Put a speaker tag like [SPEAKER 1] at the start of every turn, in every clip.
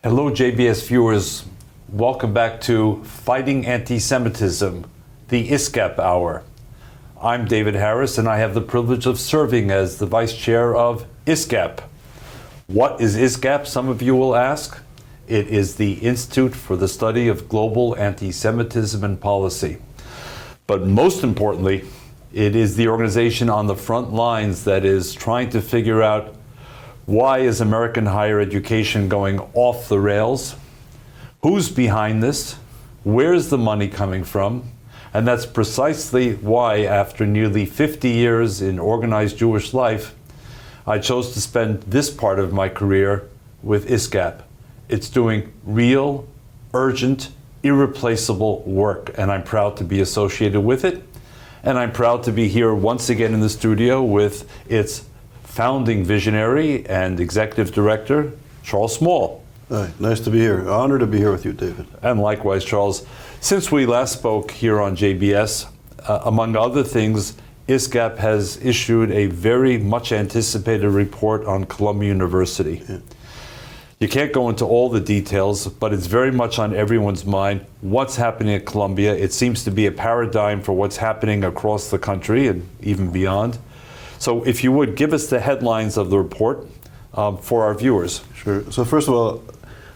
[SPEAKER 1] Hello, JBS viewers. Welcome back to Fighting Anti-Semitism, the ISGAP Hour. I'm David Harris, and I have the privilege of serving as the Vice Chair of ISGAP. What is ISGAP, some of you will ask? It is the Institute for the Study of Global Anti-Semitism and Policy. But most importantly, it is the organization on the front lines that is trying to figure out why is American higher education going off the rails? Who's behind this? Where's the money coming from? And that's precisely why, after nearly 50 years in organized Jewish life, I chose to spend this part of my career with ISGAP. It's doing real, urgent, irreplaceable work, and I'm proud to be associated with it. And I'm proud to be here once again in the studio with its founding visionary and executive director, Charles Small.
[SPEAKER 2] Hi, nice to be here. Honored to be here with you, David.
[SPEAKER 1] And likewise, Charles. Since we last spoke here on JBS, among other things, ISGAP has issued a very much anticipated report on Columbia University. Yeah. You can't go into all the details, but it's very much on everyone's mind what's happening at Columbia. It seems to be a paradigm for what's happening across the country and even beyond. So if you would, give us the headlines of the report for our viewers.
[SPEAKER 2] Sure. So first of all,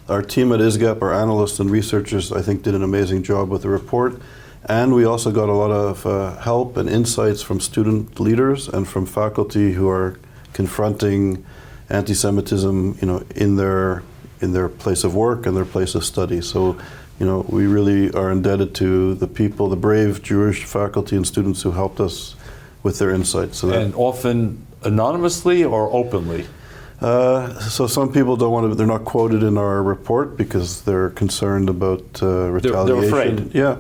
[SPEAKER 2] our team at ISGAP, our analysts and researchers, I think did an amazing job with the report. And we also got a lot of help and insights from student leaders and from faculty who are confronting anti-Semitism, in their place of work and their place of study. So, we really are indebted to the people, the brave Jewish faculty and students who helped us with their insights. So
[SPEAKER 1] and often anonymously or openly?
[SPEAKER 2] So some people don't want to, they're not quoted in our report because they're concerned about retaliation.
[SPEAKER 1] They're afraid.
[SPEAKER 2] Yeah,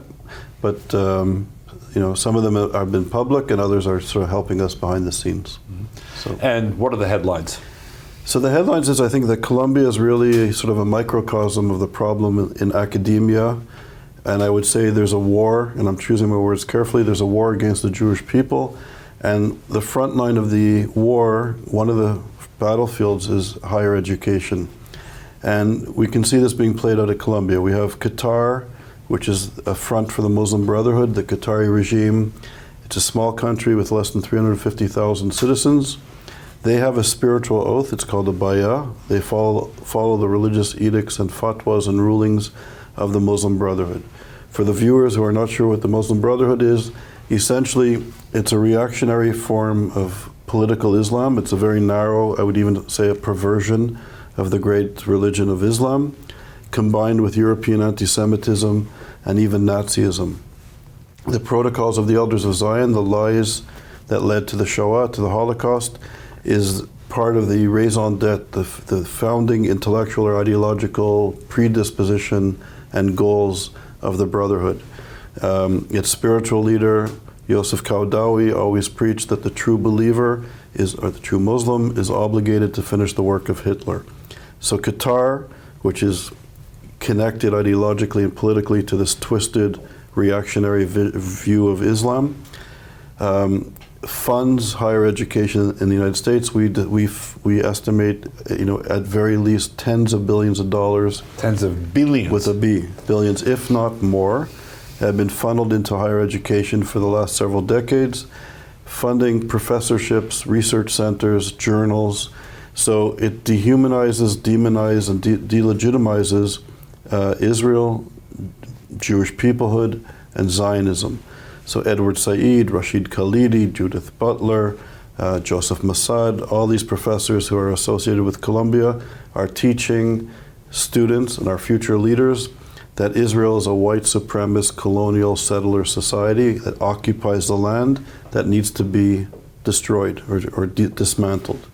[SPEAKER 2] but some of them have been public and others are sort of helping us behind the scenes.
[SPEAKER 1] Mm-hmm. So. And what are the headlines?
[SPEAKER 2] So the headlines is I think that Columbia is really sort of a microcosm of the problem in academia. And I would say there's a war, and I'm choosing my words carefully, there's a war against the Jewish people. And the front line of the war, one of the battlefields is higher education. And we can see this being played out at Columbia. We have Qatar, which is a front for the Muslim Brotherhood, the Qatari regime. It's a small country with less than 350,000 citizens. They have a spiritual oath, it's called a bayah. They follow the religious edicts and fatwas and rulings of the Muslim Brotherhood. For the viewers who are not sure what the Muslim Brotherhood is, essentially it's a reactionary form of political Islam. It's a very narrow, I would even say a perversion of the great religion of Islam, combined with European anti-Semitism and even Nazism. The protocols of the Elders of Zion, the lies that led to the Shoah, to the Holocaust, is part of the raison d'etre, the founding intellectual or ideological predisposition and goals of the Brotherhood. Its spiritual leader, Yosef Kaudawi, always preached that the true believer or the true Muslim is obligated to finish the work of Hitler. So Qatar, which is connected ideologically and politically to this twisted reactionary view of Islam, funds higher education in the United States. We estimate, at very least tens of billions of dollars.
[SPEAKER 1] Tens of billions.
[SPEAKER 2] With a B, billions, if not more, have been funneled into higher education for the last several decades, funding professorships, research centers, journals. So it dehumanizes, demonizes, and delegitimizes Israel, Jewish peoplehood, and Zionism. So Edward Said, Rashid Khalidi, Judith Butler, Joseph Mossad, all these professors who are associated with Columbia are teaching students and our future leaders that Israel is a white supremacist colonial settler society that occupies the land that needs to be destroyed or dismantled.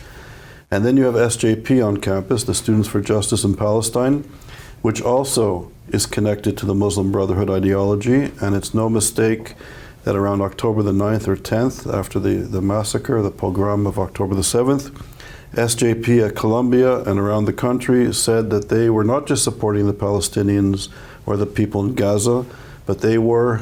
[SPEAKER 2] And then you have SJP on campus, the Students for Justice in Palestine, which also is connected to the Muslim Brotherhood ideology, and it's no mistake that around October the 9th or 10th, after the massacre, the pogrom of October the 7th, SJP at Columbia and around the country said that they were not just supporting the Palestinians or the people in Gaza, but they were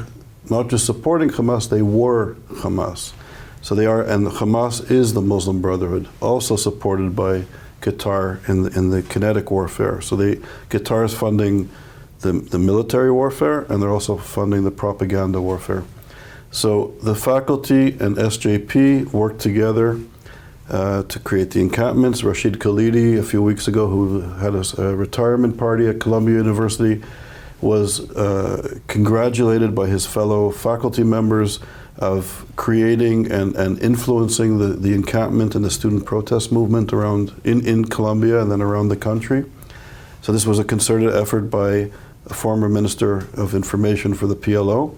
[SPEAKER 2] not just supporting Hamas, they were Hamas. So they are, and Hamas is the Muslim Brotherhood, also supported by Qatar in the kinetic warfare. So Qatar is funding the military warfare, and they're also funding the propaganda warfare. So the faculty and SJP worked together to create the encampments. Rashid Khalidi, a few weeks ago, who had a retirement party at Columbia University, was congratulated by his fellow faculty members of creating and influencing the encampment and the student protest movement around in Columbia and then around the country. So this was a concerted effort by a former Minister of Information for the PLO.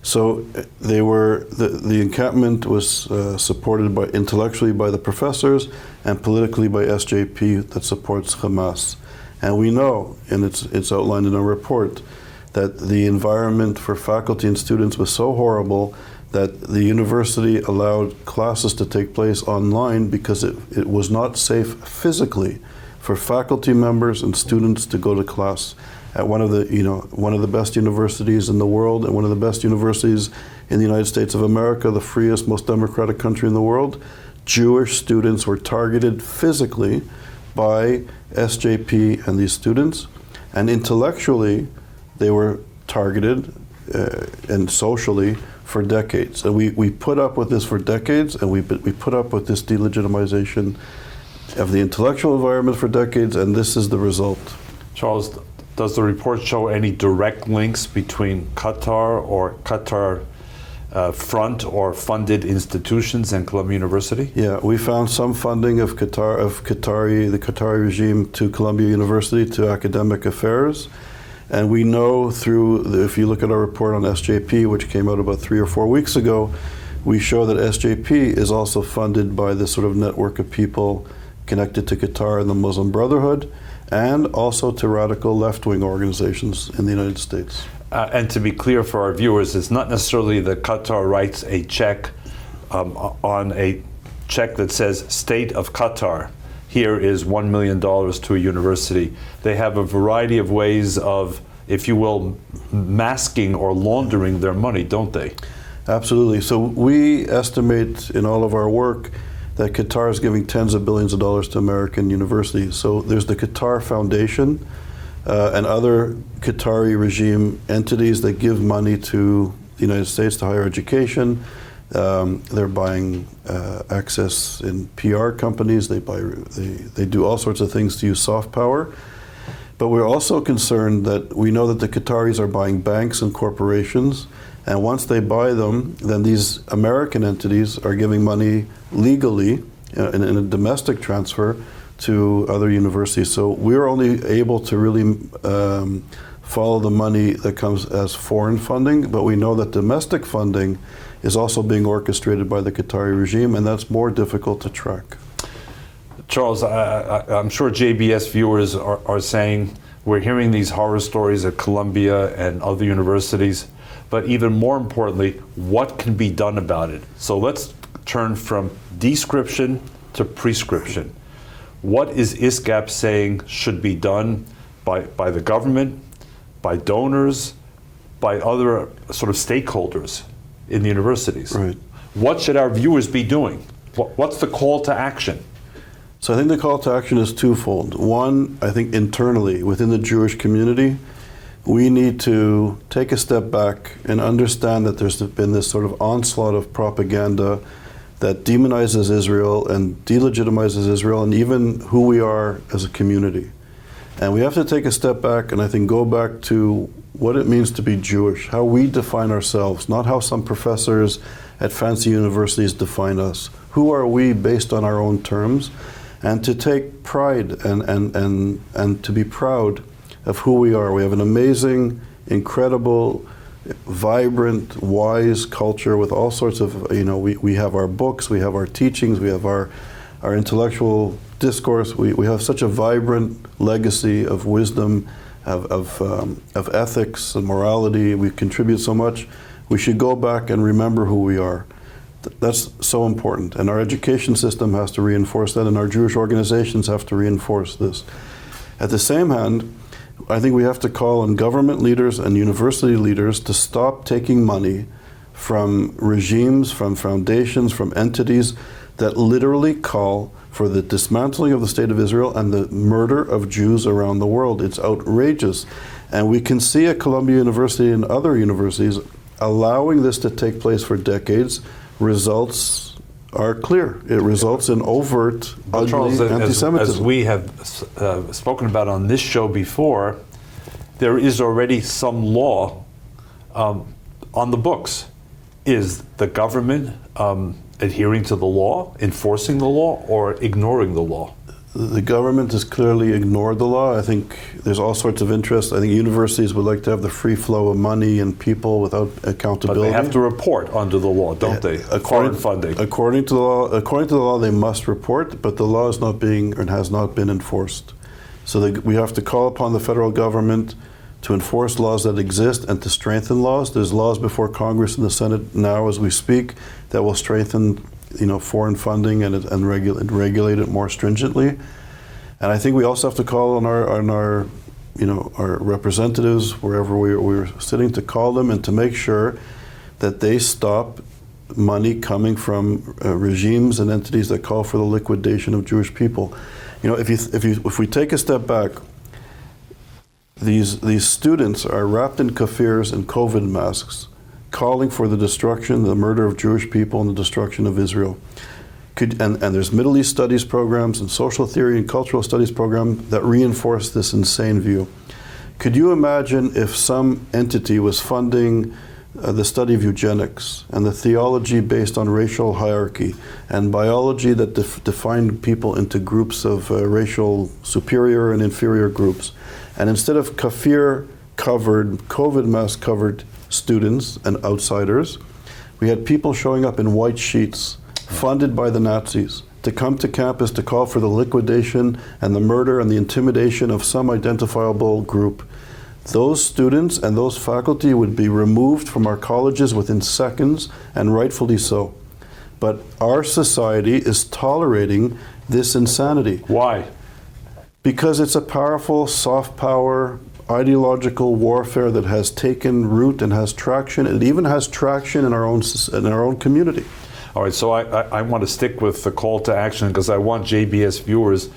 [SPEAKER 2] So the encampment was supported intellectually by the professors and politically by SJP that supports Hamas. And we know, and it's outlined in our report, that the environment for faculty and students was so horrible that the university allowed classes to take place online because it was not safe physically for faculty members and students to go to class at one of the best universities in the world and one of the best universities in the United States of America, the freest, most democratic country in the world. Jewish students were targeted physically by SJP and these students, and intellectually they were targeted and socially for decades. And we put up with this for decades, and we put up with this delegitimization of the intellectual environment for decades, and this is the result.
[SPEAKER 1] Charles, does the report show any direct links between Qatar or Qatar front or funded institutions and Columbia University?
[SPEAKER 2] Yeah, we found some funding of the Qatari regime to Columbia University, to academic affairs. And we know if you look at our report on SJP, which came out about 3 or 4 weeks ago, we show that SJP is also funded by this sort of network of people connected to Qatar and the Muslim Brotherhood, and also to radical left-wing organizations in the United States.
[SPEAKER 1] And to be clear for our viewers, it's not necessarily that Qatar writes a check on a check that says State of Qatar. Here is $1 million to a university. They have a variety of ways of, if you will, masking or laundering their money, don't they?
[SPEAKER 2] Absolutely. So we estimate in all of our work that Qatar is giving tens of billions of dollars to American universities. So there's the Qatar Foundation and other Qatari regime entities that give money to the United States to higher education. They're buying access in PR companies. They do all sorts of things to use soft power. But we're also concerned that we know that the Qataris are buying banks and corporations, and once they buy them, then these American entities are giving money legally in a domestic transfer to other universities. So we're only able to really follow the money that comes as foreign funding, but we know that domestic funding is also being orchestrated by the Qatari regime, and that's more difficult to track.
[SPEAKER 1] Charles, I'm sure JBS viewers are saying, we're hearing these horror stories at Columbia and other universities, but even more importantly, what can be done about it? So let's turn from description to prescription. What is ISGAP saying should be done by the government, by donors, by other sort of stakeholders in the universities?
[SPEAKER 2] Right.
[SPEAKER 1] What should our viewers be doing? What's the call to action?
[SPEAKER 2] So I think the call to action is twofold. One, I think internally within the Jewish community, we need to take a step back and understand that there's been this sort of onslaught of propaganda that demonizes Israel and delegitimizes Israel and even who we are as a community. And we have to take a step back and I think go back to what it means to be Jewish, how we define ourselves, not how some professors at fancy universities define us. Who are we based on our own terms? And to take pride and to be proud of who we are. We have an amazing, incredible, vibrant, wise culture with all sorts of, we have our books, we have our teachings, we have our intellectual discourse. We have such a vibrant legacy of wisdom, of ethics and morality. We contribute so much. We should go back and remember who we are. That's so important. And our education system has to reinforce that, and our Jewish organizations have to reinforce this. At the same hand, I think we have to call on government leaders and university leaders to stop taking money from regimes, from foundations, from entities that literally call for the dismantling of the State of Israel and the murder of Jews around the world. It's outrageous. And we can see at Columbia University and other universities allowing this to take place for decades. Results are clear. It results in overt, ugly
[SPEAKER 1] Charles,
[SPEAKER 2] anti-Semitism.
[SPEAKER 1] as we have spoken about on this show before, there is already some law on the books. Is the government adhering to the law, enforcing the law, or ignoring the law?
[SPEAKER 2] The government has clearly ignored the law. I think there's all sorts of interest. I think universities would like to have the free flow of money and people without accountability.
[SPEAKER 1] But they have to report under the law, don't they? Foreign funding.
[SPEAKER 2] According to the law, they must report, but the law is not being and has not been enforced. So we have to call upon the federal government to enforce laws that exist and to strengthen laws. There's laws before Congress and the Senate now as we speak that will strengthen foreign funding and regulate it more stringently. And I think we also have to call on our representatives wherever we're sitting to call them and to make sure that they stop money coming from regimes and entities that call for the liquidation of Jewish people. If we take a step back, these students are wrapped in kafirs and COVID masks, calling for the destruction, the murder of Jewish people and the destruction of Israel. And there's Middle East studies programs and social theory and cultural studies programs that reinforce this insane view. Could you imagine if some entity was funding the study of eugenics and the theology based on racial hierarchy and biology that defined people into groups of racial superior and inferior groups, and instead of kafir-covered, COVID mask-covered students and outsiders, we had people showing up in white sheets funded by the Nazis to come to campus to call for the liquidation and the murder and the intimidation of some identifiable group. Those students and those faculty would be removed from our colleges within seconds, and rightfully so. But our society is tolerating this insanity.
[SPEAKER 1] Why?
[SPEAKER 2] Because it's a powerful, soft power, ideological warfare that has taken root and has traction. It even has traction in our own community.
[SPEAKER 1] All right, so I want to stick with the call to action because I want JBS viewers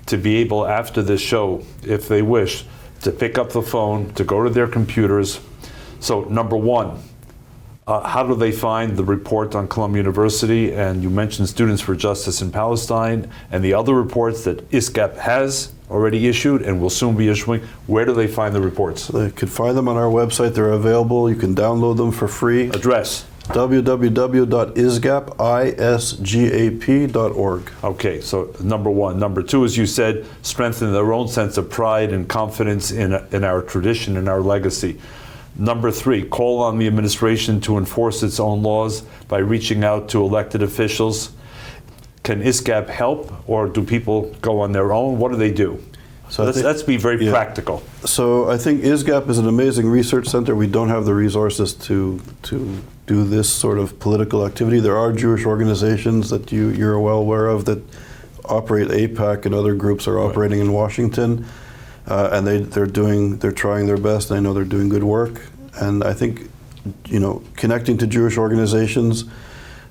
[SPEAKER 1] to be able, after this show, if they wish, to pick up the phone, to go to their computers. So number one, how do they find the report on Columbia University? And you mentioned Students for Justice in Palestine and the other reports that ISGAP has already issued and will soon be issuing. Where do they find the reports?
[SPEAKER 2] They can find them on our website. They're available. You can download them for free.
[SPEAKER 1] Address?
[SPEAKER 2] www.isgap.org.
[SPEAKER 1] Okay, so number one. Number two, as you said, strengthen their own sense of pride and confidence in our tradition and our legacy. Number three, call on the administration to enforce its own laws by reaching out to elected officials. Can ISGAP help, or do people go on their own? What do they do? So let's be very practical.
[SPEAKER 2] So I think ISGAP is an amazing research center. We don't have the resources to do this sort of political activity. There are Jewish organizations that you're well aware of that operate. AIPAC and other groups are operating in Washington, and they're trying their best. I know they're doing good work, and I think connecting to Jewish organizations,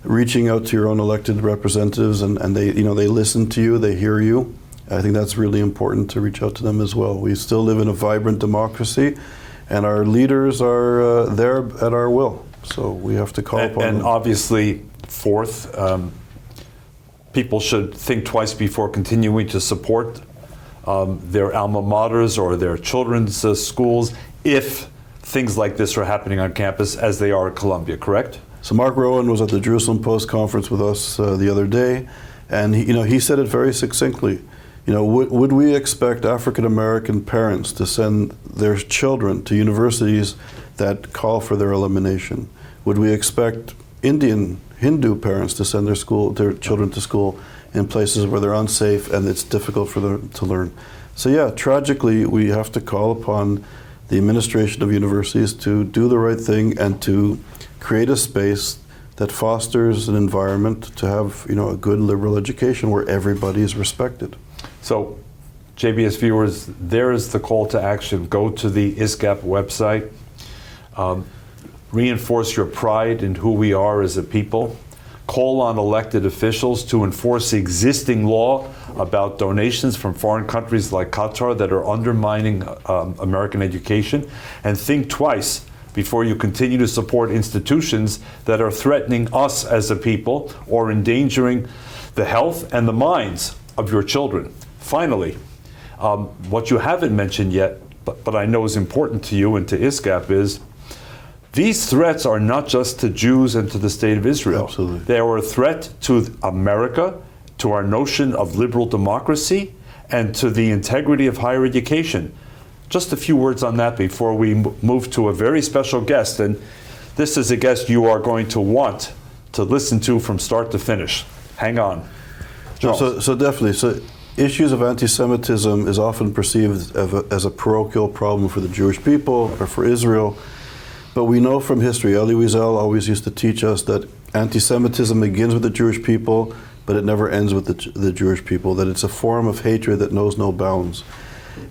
[SPEAKER 2] reaching out to your own elected representatives, and they listen to you, they hear you. I think that's really important to reach out to them as well. We still live in a vibrant democracy, and our leaders are there at our will. So we have to call upon them.
[SPEAKER 1] And obviously, fourth, people should think twice before continuing to support their alma maters or their children's schools if things like this are happening on campus, as they are at Columbia, correct?
[SPEAKER 2] So Mark Rowan was at the Jerusalem Post conference with us the other day, and he said it very succinctly. Would we expect African American parents to send their children to universities that call for their elimination? Would we expect Hindu parents to send their children to school in places where they're unsafe and it's difficult for them to learn? So yeah, tragically, we have to call upon the administration of universities to do the right thing and to create a space that fosters an environment to have a good liberal education where everybody is respected.
[SPEAKER 1] So, JBS viewers, there is the call to action. Go to the ISGAP website. Reinforce your pride in who we are as a people. call on elected officials to enforce existing law about donations from foreign countries like Qatar that are undermining American education, and think twice before you continue to support institutions that are threatening us as a people or endangering the health and the minds of your children. Finally, what you haven't mentioned yet, but I know is important to you and to ISGAP, is these threats are not just to Jews and to the state of Israel.
[SPEAKER 2] Absolutely.
[SPEAKER 1] They are a threat to America, to our notion of liberal democracy, and to the integrity of higher education. Just a few words on that before we move to a very special guest. And this is a guest you are going to want to listen to from start to finish. Hang on.
[SPEAKER 2] So definitely. So issues of anti-Semitism is often perceived as a parochial problem for the Jewish people or for Israel. But we know from history, Elie Wiesel always used to teach us that anti-Semitism begins with the Jewish people, but it never ends with the Jewish people, that it's a form of hatred that knows no bounds.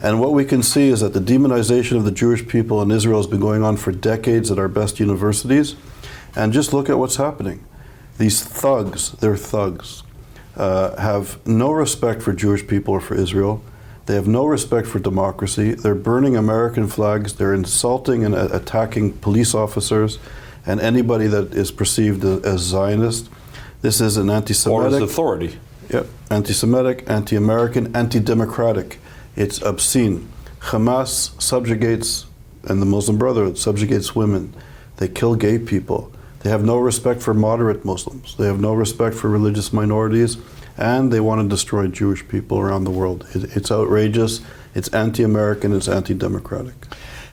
[SPEAKER 2] And what we can see is that the demonization of the Jewish people in Israel has been going on for decades at our best universities. And just look at what's happening. These thugs, they're thugs, have no respect for Jewish people or for Israel. They have no respect for democracy. They're burning American flags. They're insulting and attacking police officers and anybody that is perceived as Zionist. This is an anti-Semitic.
[SPEAKER 1] Or as authority.
[SPEAKER 2] Yep, anti-Semitic, anti-American, anti-democratic. It's obscene. Hamas subjugates, and the Muslim Brotherhood subjugates women. They kill gay people. They have no respect for moderate Muslims. They have no respect for religious minorities. And they want to destroy Jewish people around the world. It's outrageous, it's anti-American, it's anti-democratic.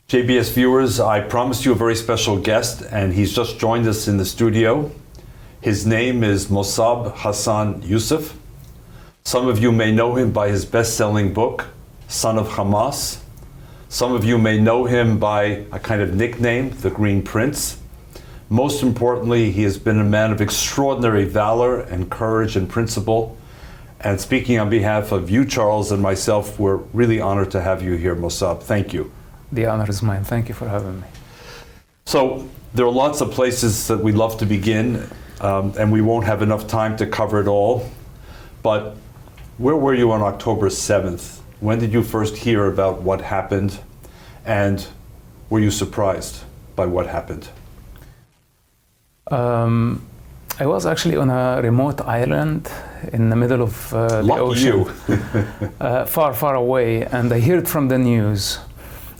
[SPEAKER 1] JBS viewers, I promised you a very special guest, and he's just joined us in the studio. His name is Mosab Hassan Yousef. Some of you may know him by his best-selling book, Son of Hamas. Some of you may know him by a kind of nickname, the Green Prince. Most importantly, he has been a man of extraordinary valor and courage and principle. And speaking on behalf of you, Charles, and myself, we're really honored to have you here, Mosab. Thank you.
[SPEAKER 3] The honor is mine. Thank you for having me.
[SPEAKER 1] So there are lots of places that we love to begin, and we won't have enough time to cover it all. But where were you on October 7th? When did you first hear about what happened? And were you surprised by what happened?
[SPEAKER 3] I was actually on a remote island in the middle of the ocean. Far, far away, and I heard from the news.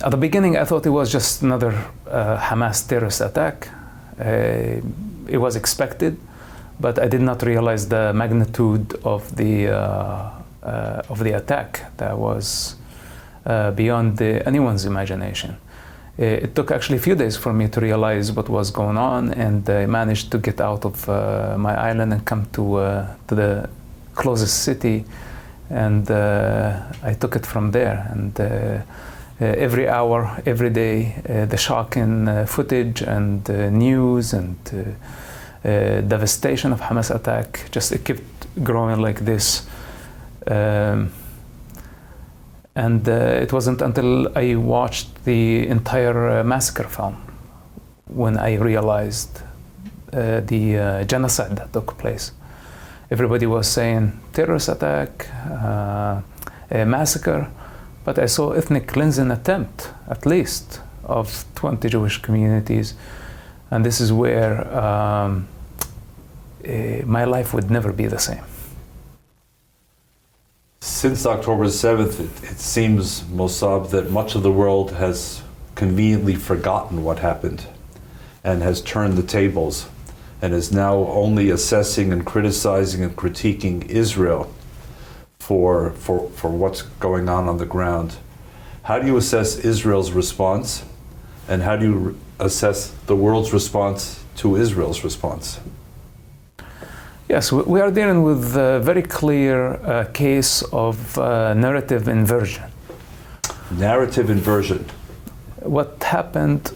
[SPEAKER 3] At the beginning, I thought it was just another Hamas terrorist attack. It was expected, but I did not realize the magnitude of the attack that was beyond anyone's imagination. It took actually a few days for me to realize what was going on, and I managed to get out of my island and come to the closest city, and I took it from there. And every hour, every day, the shocking footage and news and devastation of Hamas attack, just it kept growing like this. And it wasn't until I watched the entire massacre film when I realized the genocide that took place. Everybody was saying terrorist attack, a massacre, but I saw ethnic cleansing attempt, at least, of 20 Jewish communities. And this is where my life would never be the same.
[SPEAKER 1] Since October 7th, it seems, Mosab, that much of the world has conveniently forgotten what happened and has turned the tables and is now only assessing and criticizing and critiquing Israel for what's going on the ground. How do you assess Israel's response, and how do you assess the world's response to Israel's response?
[SPEAKER 3] Yes, we are dealing with a very clear case of narrative inversion.
[SPEAKER 1] Narrative inversion.
[SPEAKER 3] What happened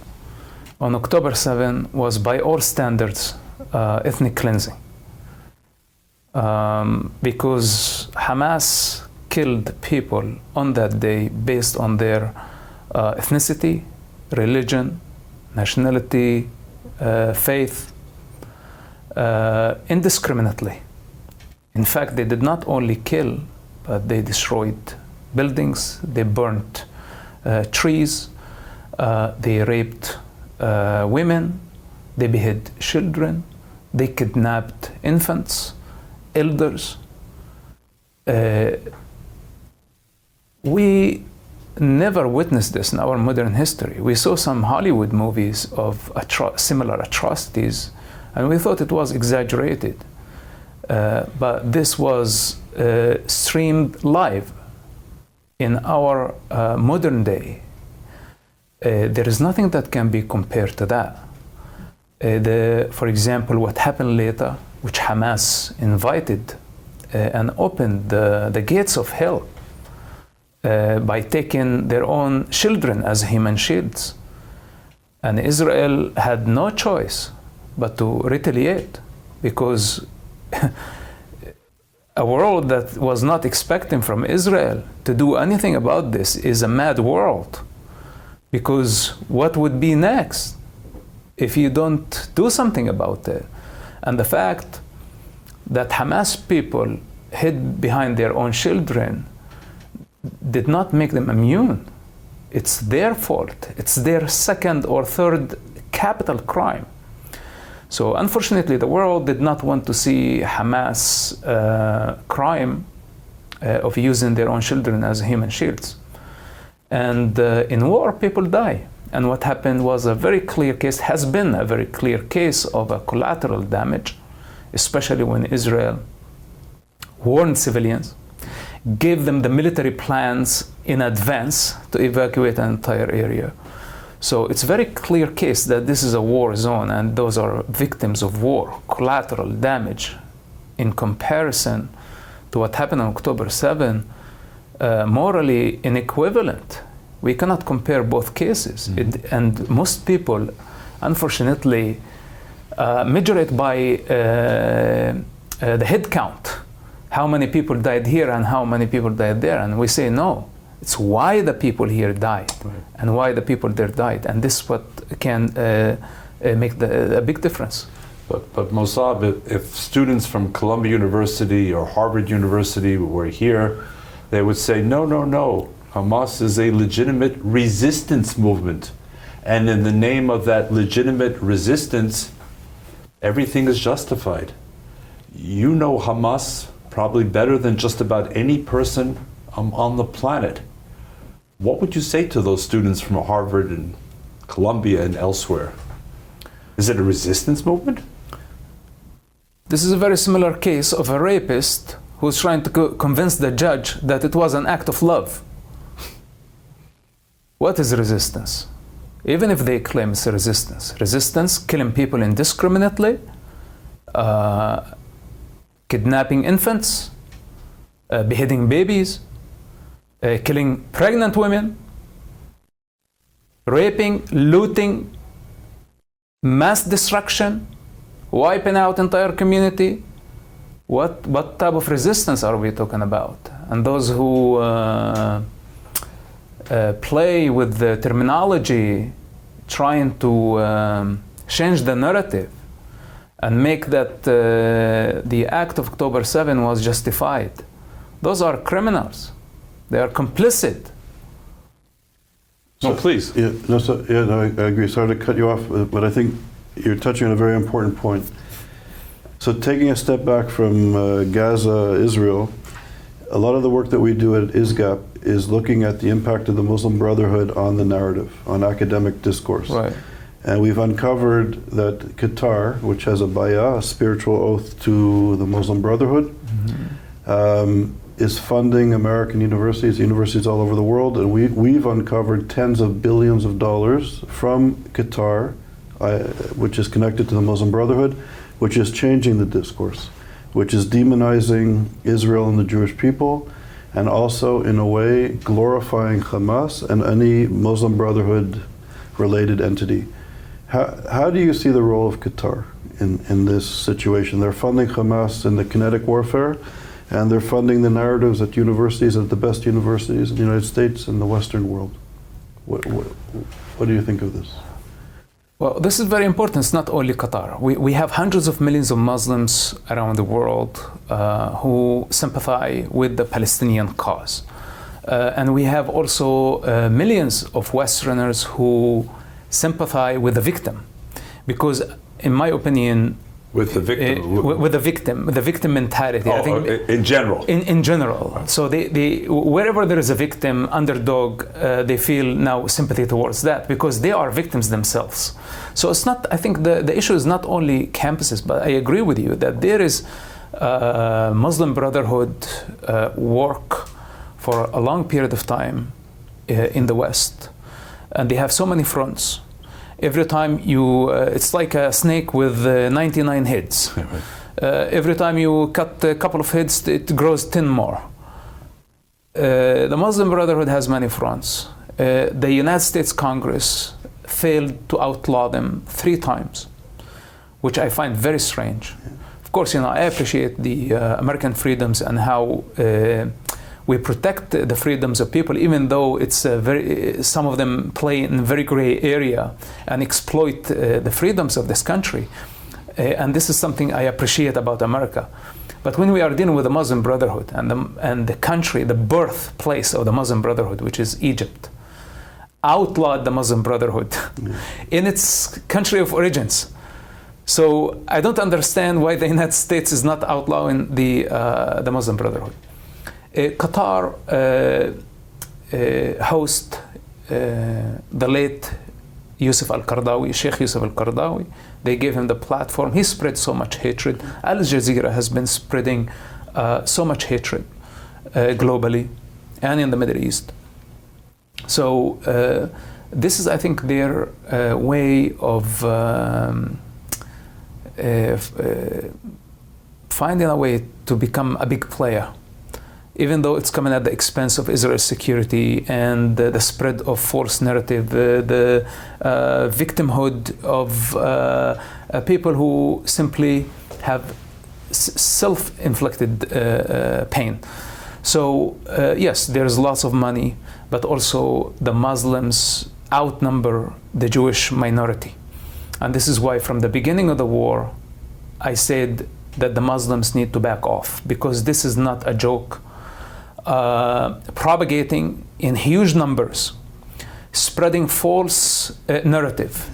[SPEAKER 3] on October 7 was, by all standards, ethnic cleansing. Because Hamas killed people on that day based on their ethnicity, religion, nationality, faith. indiscriminately. In fact, they did not only kill, but they destroyed buildings, they burnt trees, they raped women, they beheaded children, they kidnapped infants, elders. We never witnessed this in our modern history. We saw some Hollywood movies of similar atrocities, and we thought it was exaggerated. But this was streamed live in our modern day. There is nothing that can be compared to that. For example, what happened later, which Hamas invited and opened the gates of hell by taking their own children as human shields. And Israel had no choice but to retaliate, because a world that was not expecting from Israel to do anything about this is a mad world. Because what would be next if you don't do something about it? And the fact that Hamas people hid behind their own children did not make them immune. It's their fault. It's their second or third capital crime. So unfortunately, the world did not want to see Hamas crime of using their own children as human shields. And in war, people die. And what happened was a very clear case, has been a very clear case of a collateral damage, especially when Israel warned civilians, gave them the military plans in advance to evacuate an entire area. So it's a very clear case that this is a war zone, and those are victims of war, collateral damage. In comparison to what happened on October 7, morally inequivalent. We cannot compare both cases. Mm-hmm. And most people, unfortunately, measure it by the head count. How many people died here and how many people died there? And we say no. It's why the people here died, right, and why the people there died. And this is what can make a big difference.
[SPEAKER 1] But Mosab, if students from Columbia University or Harvard University were here, they would say, no, no, no. Hamas is a legitimate resistance movement. And in the name of that legitimate resistance, everything is justified. You know Hamas probably better than just about any person on the planet. What would you say to those students from Harvard and Columbia and elsewhere? Is it a resistance movement?
[SPEAKER 3] This is a very similar case of a rapist who's trying to convince the judge that it was an act of love. What is resistance? Even if they claim it's a resistance. Resistance, killing people indiscriminately, kidnapping infants, beheading babies, killing pregnant women, raping, looting, mass destruction, wiping out entire community. What type of resistance are we talking about? And those who play with the terminology, trying to change the narrative and make that the act of October 7 was justified. Those are criminals. They are complicit.
[SPEAKER 1] So, please.
[SPEAKER 2] Yeah, I agree. Sorry to cut you off, but I think you're touching on a very important point. So taking a step back from Gaza, Israel, a lot of the work that we do at ISGAP is looking at the impact of the Muslim Brotherhood on the narrative, on academic discourse.
[SPEAKER 3] Right.
[SPEAKER 2] And we've uncovered that Qatar, which has a bay'ah, a spiritual oath to the Muslim Brotherhood, is funding American universities all over the world, and we've uncovered tens of billions of dollars from Qatar, which is connected to the Muslim Brotherhood, which is changing the discourse, which is demonizing Israel and the Jewish people, and also, in a way, glorifying Hamas and any Muslim Brotherhood related entity. How do you see the role of Qatar in this situation? They're funding Hamas in the kinetic warfare, and they're funding the narratives at universities, at the best universities in the United States and the Western world. What do you think of this?
[SPEAKER 3] Well, this is very important. It's not only Qatar. We have hundreds of millions of Muslims around the world who sympathize with the Palestinian cause. And we have also millions of Westerners who sympathize with the victim. Because, in my opinion,
[SPEAKER 1] with the victim,
[SPEAKER 3] with the victim mentality. I think
[SPEAKER 1] in general.
[SPEAKER 3] In general. Right. So wherever there is a victim, underdog, they feel now sympathy towards that because they are victims themselves. So it's not. I think the issue is not only campuses, but I agree with you that there is Muslim Brotherhood work for a long period of time in the West, and they have so many fronts. Every time it's like a snake with 99 heads. Every time you cut a couple of heads, it grows 10 more. The Muslim Brotherhood has many fronts. The United States Congress failed to outlaw them 3 times, which I find very strange. Of course, I appreciate the American freedoms and how we protect the freedoms of people, even though it's some of them play in a very gray area and exploit the freedoms of this country. And this is something I appreciate about America. But when we are dealing with the Muslim Brotherhood and the country, the birthplace of the Muslim Brotherhood, which is Egypt, outlawed the Muslim Brotherhood in its country of origins. So I don't understand why the United States is not outlawing the Muslim Brotherhood. Qatar host the late Yousef al-Qaradawi, Sheikh Yousef al-Qaradawi. They gave him the platform. He spread so much hatred. Al Jazeera has been spreading so much hatred globally and in the Middle East. So this is, I think, their way of finding a way to become a big player, even though it's coming at the expense of Israel's security and the spread of false narrative, the victimhood of people who simply have self-inflicted pain. So yes, there's lots of money, but also the Muslims outnumber the Jewish minority. And this is why from the beginning of the war, I said that the Muslims need to back off, because this is not a joke. Propagating in huge numbers, spreading false narrative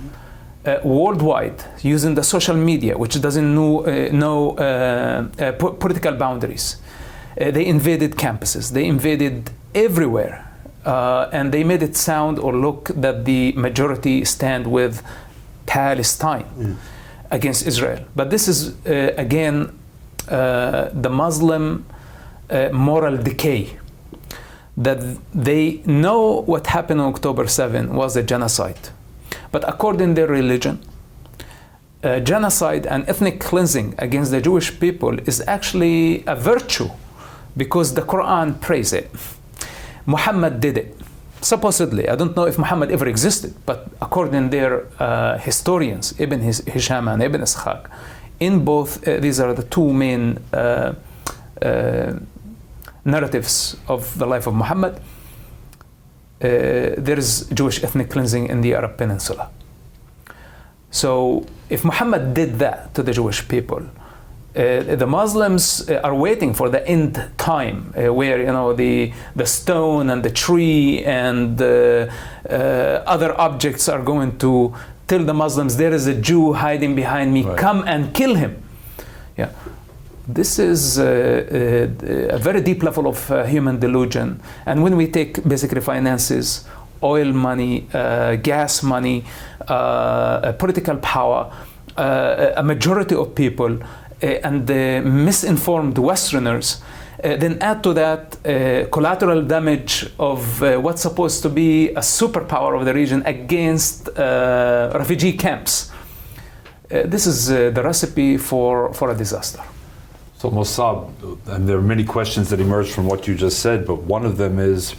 [SPEAKER 3] worldwide, using the social media, which doesn't know political boundaries. They invaded campuses, they invaded everywhere, and they made it sound or look that the majority stand with Palestine against Israel. But this is, again, the Muslim moral decay, that they know what happened on October 7 was a genocide. But according to their religion, genocide and ethnic cleansing against the Jewish people is actually a virtue, because the Quran praise it. Muhammad did it. Supposedly, I don't know if Muhammad ever existed, but according to their historians, Ibn Hisham and Ibn Ishaq, in both, these are the two main narratives of the life of Muhammad, there is Jewish ethnic cleansing in the Arab Peninsula. So if Muhammad did that to the Jewish people, the Muslims are waiting for the end time, where the stone and the tree and other objects are going to tell the Muslims there is a Jew hiding behind me, right. Come and kill him. Yeah. This is a very deep level of human delusion. And when we take basically finances, oil money, gas money, political power, a majority of people, and the misinformed Westerners, then add to that collateral damage of what's supposed to be a superpower of the region against refugee camps. This is the recipe for a disaster.
[SPEAKER 1] So Mosab, and there are many questions that emerge from what you just said, but one of them is,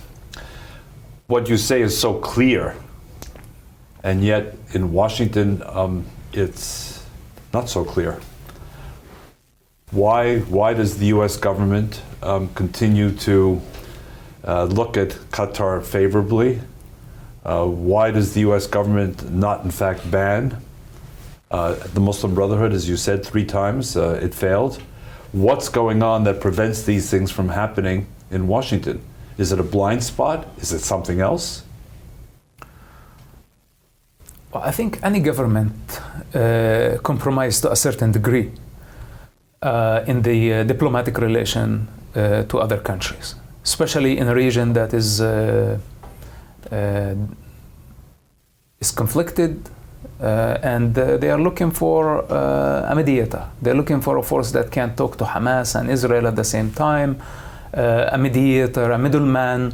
[SPEAKER 1] what you say is so clear, and yet in Washington it's not so clear. Why does the U.S. government continue to look at Qatar favorably? Why does the U.S. government not, in fact, ban the Muslim Brotherhood? As you said 3 times, it failed. What's going on that prevents these things from happening in Washington? Is it a blind spot? Is it something else?
[SPEAKER 3] Well, I think any government compromises to a certain degree in the diplomatic relation to other countries, especially in a region that is conflicted, and they are looking for a mediator. They're looking for a force that can talk to Hamas and Israel at the same time, a mediator, a middleman,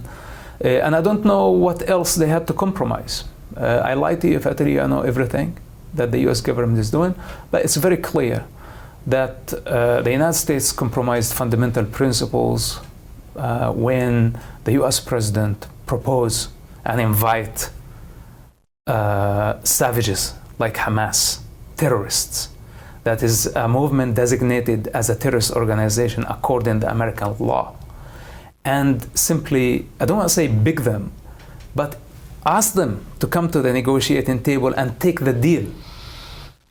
[SPEAKER 3] and I don't know what else they have to compromise. I lie to you if I tell you I know everything that the US government is doing, but it's very clear that the United States compromised fundamental principles when the US president proposed and invite savages like Hamas, terrorists. That is a movement designated as a terrorist organization according to American law. And simply, I don't want to say beg them, but ask them to come to the negotiating table and take the deal.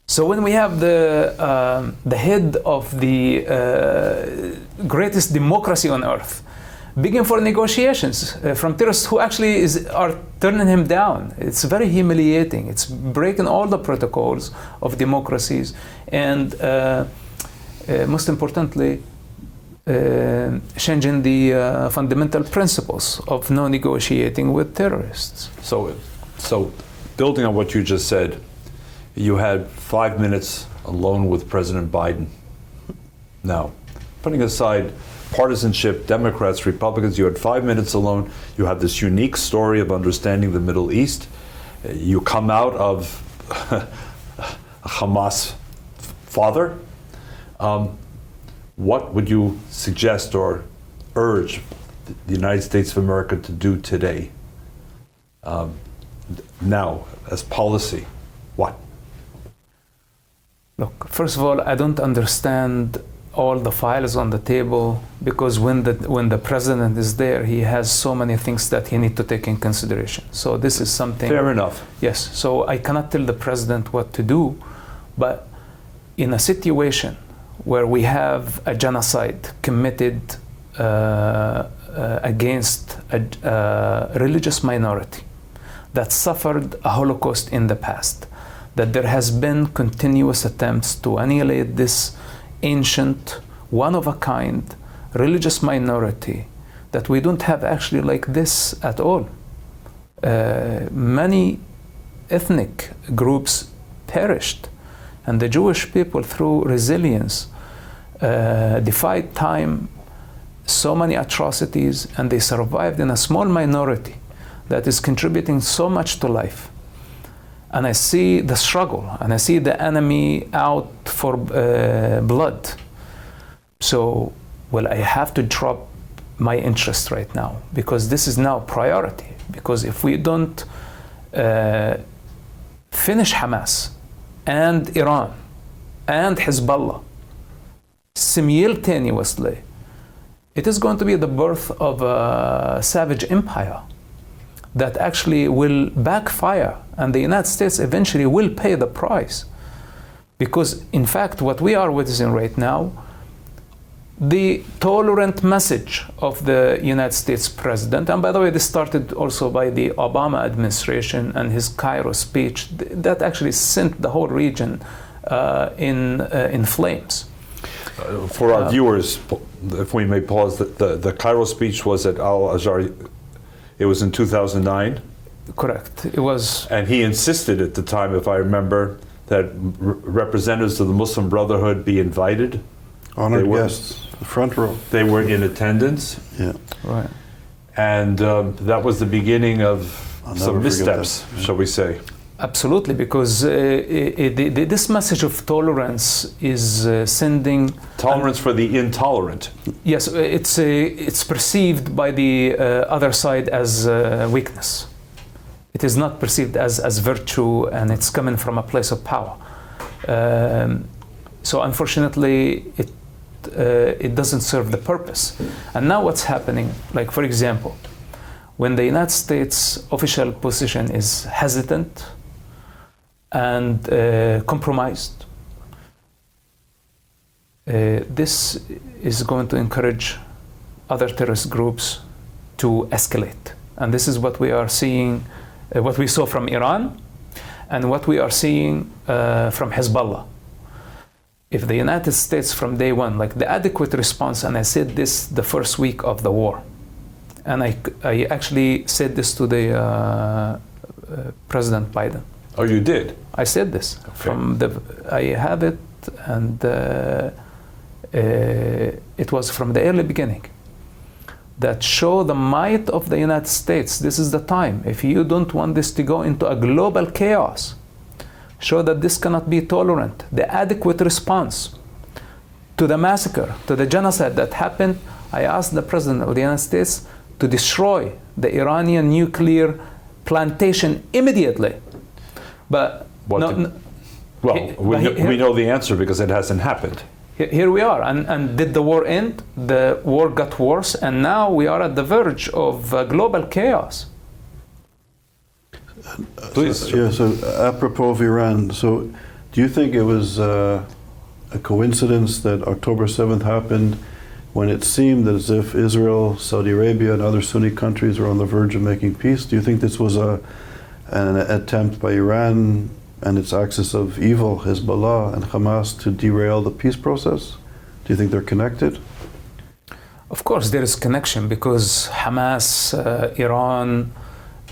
[SPEAKER 3] So when we have the head of the greatest democracy on earth begging for negotiations from terrorists who actually are turning him down, it's very humiliating. It's breaking all the protocols of democracies, and most importantly, changing the fundamental principles of no negotiating with terrorists.
[SPEAKER 1] So building on what you just said, you had 5 minutes alone with President Biden. Now, putting aside partisanship, Democrats, Republicans, you had 5 minutes alone. You have this unique story of understanding the Middle East. You come out of a Hamas father. What would you suggest or urge the United States of America to do today? Now, as policy, what?
[SPEAKER 3] Look, first of all, I don't understand all the files on the table, because when the president is there, he has so many things that he needs to take in consideration. So this is something...
[SPEAKER 1] Fair enough.
[SPEAKER 3] Yes, so I cannot tell the president what to do, but in a situation where we have a genocide committed against a religious minority that suffered a Holocaust in the past, that there has been continuous attempts to annihilate this ancient, one-of-a-kind religious minority that we don't have actually like this at all. Many ethnic groups perished, and the Jewish people, through resilience, defied time, so many atrocities, and they survived in a small minority that is contributing so much to life. And I see the struggle, and I see the enemy out for blood. So, well, I have to drop my interest right now, because this is now priority. Because if we don't finish Hamas and Iran and Hezbollah simultaneously, it is going to be the birth of a savage empire that actually will backfire, and the United States eventually will pay the price. Because in fact, what we are witnessing right now, the tolerant message of the United States president, and by the way, this started also by the Obama administration and his Cairo speech, that actually sent the whole region in flames.
[SPEAKER 1] For our viewers, if we may pause, the Cairo speech was at Al-Azhar. It was in 2009?
[SPEAKER 3] Correct. It was.
[SPEAKER 1] And he insisted at the time, if I remember, that representatives of the Muslim Brotherhood be invited.
[SPEAKER 2] Honored guests, front row.
[SPEAKER 1] They were in attendance.
[SPEAKER 2] Yeah.
[SPEAKER 3] Right.
[SPEAKER 1] And that was the beginning of some missteps, shall we say.
[SPEAKER 3] Absolutely, because this message of tolerance is sending...
[SPEAKER 1] Tolerance for the intolerant.
[SPEAKER 3] Yes, it's perceived by the other side as weakness. It is not perceived as virtue, and it's coming from a place of power. So unfortunately, it doesn't serve the purpose. And now what's happening, like for example, when the United States official position is hesitant and compromised, this is going to encourage other terrorist groups to escalate. And this is what we are seeing, what we saw from Iran, and what we are seeing from Hezbollah. If the United States from day one, like the adequate response, and I said this the first week of the war, and I actually said this to the President Biden.
[SPEAKER 1] Oh, you did?
[SPEAKER 3] I said this.
[SPEAKER 1] Okay.
[SPEAKER 3] I have it, and it was from the early beginning. That show the might of the United States. This is the time. If you don't want this to go into a global chaos, show that this cannot be tolerant. The adequate response to the massacre, to the genocide that happened, I asked the President of the United States to destroy the Iranian nuclear plantation immediately. But
[SPEAKER 1] we know the answer because it hasn't happened.
[SPEAKER 3] Here we are, and did the war end? The war got worse, and now we are at the verge of global chaos.
[SPEAKER 1] Please.
[SPEAKER 2] So apropos of Iran, so do you think it was a coincidence that October 7th happened when it seemed as if Israel, Saudi Arabia, and other Sunni countries were on the verge of making peace? Do you think this was an attempt by Iran and its axis of evil, Hezbollah and Hamas, to derail the peace process? Do you think they're connected?
[SPEAKER 3] Of course there is connection, because Hamas, Iran,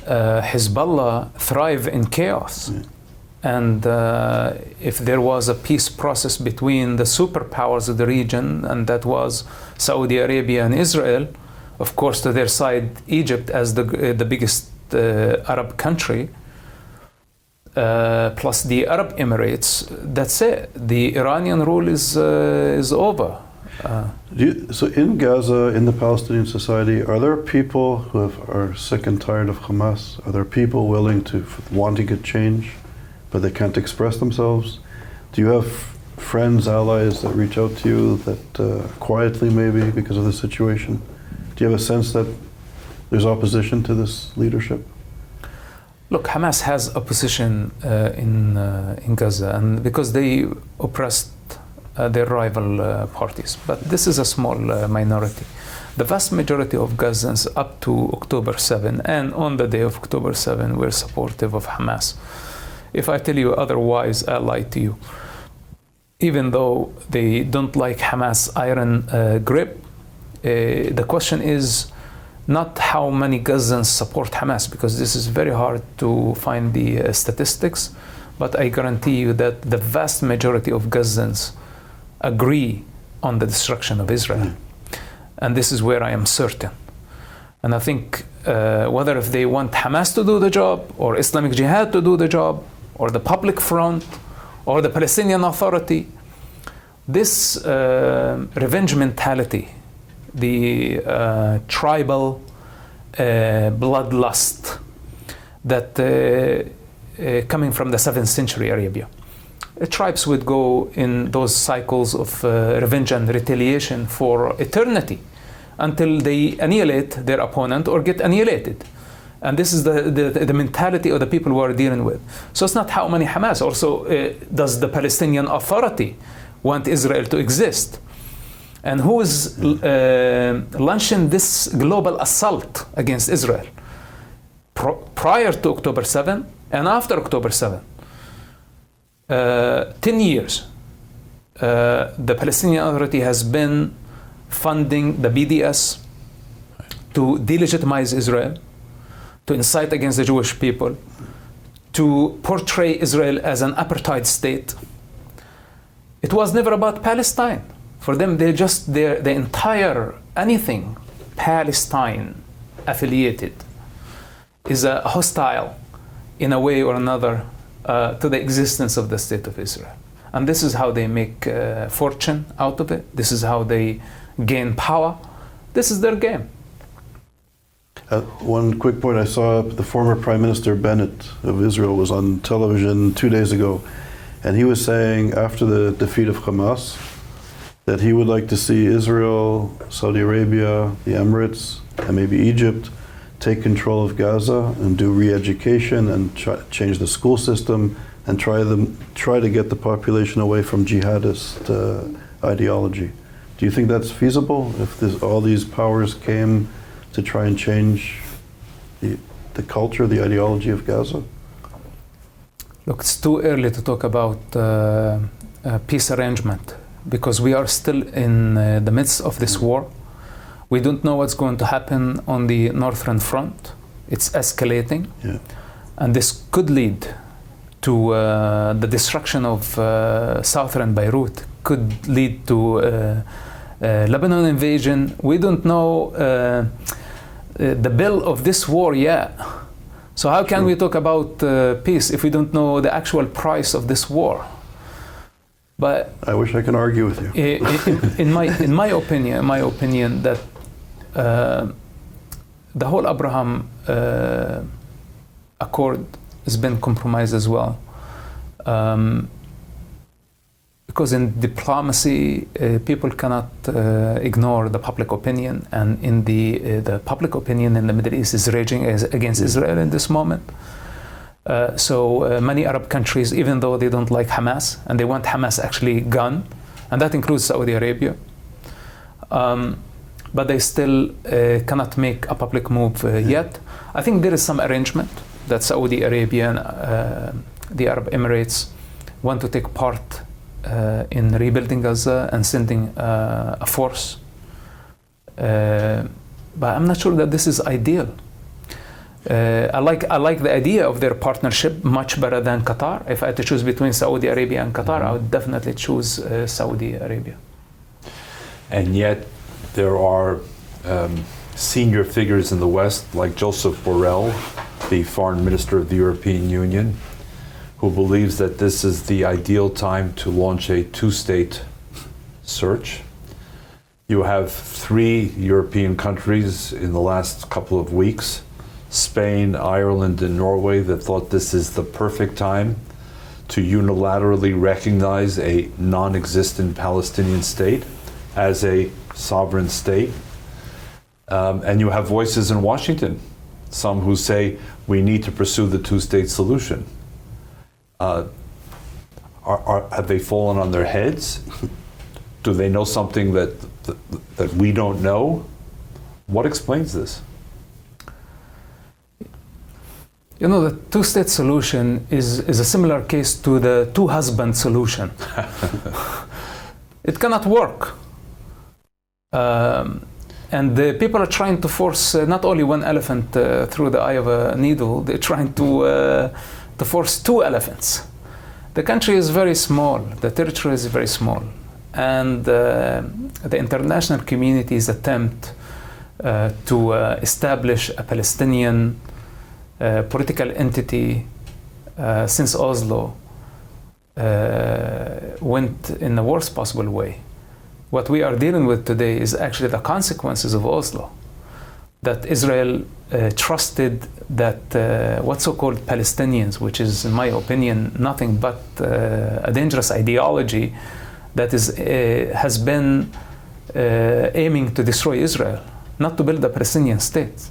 [SPEAKER 3] Hezbollah thrive in chaos.
[SPEAKER 2] Yeah.
[SPEAKER 3] And if there was a peace process between the superpowers of the region, and that was Saudi Arabia and Israel, of course to their side Egypt as the biggest Arab country, plus the Arab Emirates, that's it. The Iranian rule is over.
[SPEAKER 2] So in Gaza, in the Palestinian society, are there people who are sick and tired of Hamas? Are there people wanting a change, but they can't express themselves? Do you have friends, allies that reach out to you that quietly maybe because of the situation? Do you have a sense that there's opposition to this leadership?
[SPEAKER 3] Look, Hamas has opposition in Gaza, and because they oppressed their rival parties. But this is a small minority. The vast majority of Gazans up to October 7 and on the day of October 7 were supportive of Hamas. If I tell you otherwise, I lie to you. Even though they don't like Hamas' iron grip, the question is not how many Gazans support Hamas, because this is very hard to find the statistics, but I guarantee you that the vast majority of Gazans agree on the destruction of Israel. And this is where I am certain. And I think whether if they want Hamas to do the job, or Islamic Jihad to do the job, or the Public Front, or the Palestinian Authority, this revenge mentality, the tribal bloodlust that coming from the 7th century Arabia. Tribes would go in those cycles of revenge and retaliation for eternity until they annihilate their opponent or get annihilated. And this is the mentality of the people we are dealing with. So it's not how many Hamas. Also, does the Palestinian Authority want Israel to exist? And who is launching this global assault against Israel? Prior to October 7 and after October 7. 10 years, the Palestinian Authority has been funding the BDS to delegitimize Israel, to incite against the Jewish people, to portray Israel as an apartheid state. It was never about Palestine. For them, the entire anything Palestine affiliated is a hostile in a way or another to the existence of the state of Israel. And this is how they make fortune out of it. This is how they gain power. This is their game.
[SPEAKER 2] One quick point, I saw the former Prime Minister Bennett of Israel was on television 2 days ago, and he was saying after the defeat of Hamas that he would like to see Israel, Saudi Arabia, the Emirates, and maybe Egypt take control of Gaza and do re-education and change the school system and try to get the population away from jihadist ideology. Do you think that's feasible if all these powers came to try and change the culture, the ideology of Gaza?
[SPEAKER 3] Look, it's too early to talk about peace arrangement because we are still in the midst of this war. We don't know what's going to happen on the northern front. It's escalating.
[SPEAKER 2] Yeah.
[SPEAKER 3] And this could lead to the destruction of southern Beirut, could lead to Lebanon invasion. We don't know the bill of this war yet. So how can we talk about peace if we don't know the actual price of this war? But
[SPEAKER 2] I wish I could argue with you.
[SPEAKER 3] in my opinion, that the whole Abraham Accord has been compromised as well. Because in diplomacy, people cannot ignore the public opinion, and in the public opinion in the Middle East is raging against Israel in this moment. So many Arab countries, even though they don't like Hamas, and they want Hamas actually gone, and that includes Saudi Arabia, but they still cannot make a public move yet. I think there is some arrangement that Saudi Arabia and the Arab Emirates want to take part in rebuilding Gaza and sending a force. But I'm not sure that this is ideal. I like the idea of their partnership much better than Qatar. If I had to choose between Saudi Arabia and Qatar, I would definitely choose Saudi Arabia.
[SPEAKER 1] And yet there are senior figures in the West, like Joseph Borrell, the foreign minister of the European Union, who believes that this is the ideal time to launch a two-state search. You have 3 European countries in the last couple of weeks, Spain, Ireland, and Norway, that thought this is the perfect time to unilaterally recognize a non-existent Palestinian state as a sovereign state. And you have voices in Washington, some who say we need to pursue the two-state solution. Have they fallen on their heads? Do they know something that we don't know? What explains this?
[SPEAKER 3] You know, the two-state solution is a similar case to the two-husband solution. It cannot work. And the people are trying to force not only one elephant through the eye of a needle, they're trying to force 2 elephants. The country is very small, the territory is very small, and the international community's attempt to establish a Palestinian political entity since Oslo went in the worst possible way. What we are dealing with today is actually the consequences of Oslo, that Israel trusted that what so-called Palestinians, which is, in my opinion, nothing but a dangerous ideology that has been aiming to destroy Israel, not to build a Palestinian state.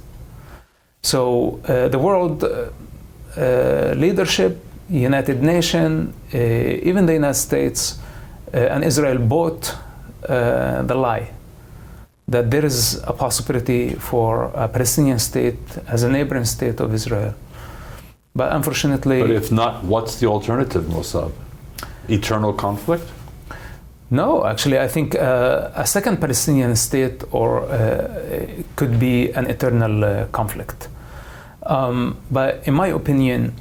[SPEAKER 3] So the world leadership, United Nations, even the United States and Israel both the lie that there is a possibility for a Palestinian state as a neighboring state of Israel. But unfortunately...
[SPEAKER 1] But if not, what's the alternative, Mosab? Eternal conflict?
[SPEAKER 3] No, actually, I think a second Palestinian state could be an eternal conflict. But in my opinion,